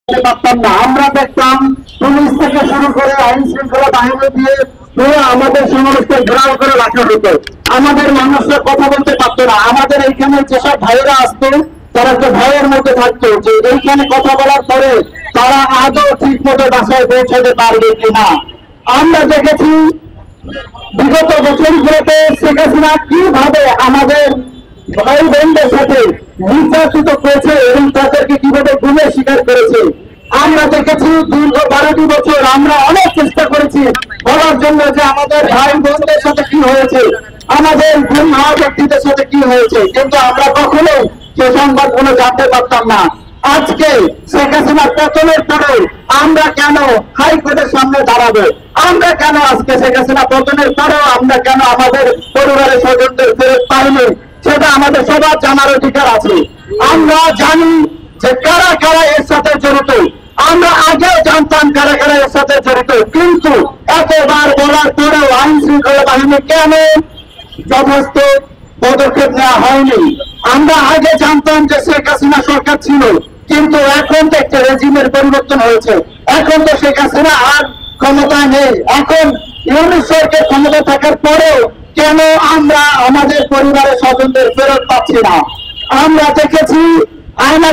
পারতাম না। আমরা দেখতাম পুলিশ থেকে শুরু করে আইন শৃঙ্খলা বাহিনী দিয়ে পুরো আমাদের সমাজকে ঘেরাও করে রাখা হতো। আমাদের মানুষরা কথা বলতে পারতো না। আমাদের এইখানে যেসব ভাইয়েরা আসতো তারা একটা ভয়ের মধ্যে থাকতো যে এইখানে কথা বলার পরে তারা আদৌ ঠিক মতো বাসায় পৌঁছাতে পারবে কিনা। আমরা দেখেছি বিগত বছরগুলোতে শেখ হাসিনা কিভাবে আমাদের ভাই বোনদের সাথে নির্যাতিত করেছে এবং তাদেরকে কিভাবে গুণের স্বীকার করেছে। আমরা দেখেছি দীর্ঘ 12টি বছর আমরা অনেক চেষ্টা করেছি বলার জন্য যে আমাদের ভাই বোনদের সাথে কি হয়েছে, আমাদের গুণ হওয়া ব্যক্তিদের সাথে কি হয়েছে, কিন্তু আমরা কখনোই সে সংবাদগুলো জানতে পারতাম না। আজকে শেখ হাসিনার পতনের পরে আমরা কেন হাইকোর্টের সামনে দাঁড়াবো? আমরা কেন আজকে শেখ হাসিনা পতনের পরেও আমরা কেন আমাদের পরিবারের স্বজনদের ফেরত পাইনি? সেটা আমাদের সবার জানার অধিকার আছে। আমরা জানি যে কারা কারা এর সাথে জড়িত। আমরা আগেও জানতাম কারা কারা এর সাথে জড়িত, কিন্তু এতবার বলার পরেও আইন শৃঙ্খলা বাহিনী কেন যথেষ্ট পদক্ষেপ নেওয়া হয়নি? আমরা আগে জানতাম যে শেখ হাসিনা সরকার ছিল, কিন্তু এখন তো একটা রেজিমের পরিবর্তন হয়েছে। এখন তো শেখ হাসিনা আর ক্ষমতা নেই। এখন ইউনূস সরকার ক্ষমতা থাকার পরেও কেন আমরা আমাদের পরিবারের স্বজনদের ফেরত পাচ্ছি না? আমরা দেখেছি আয়না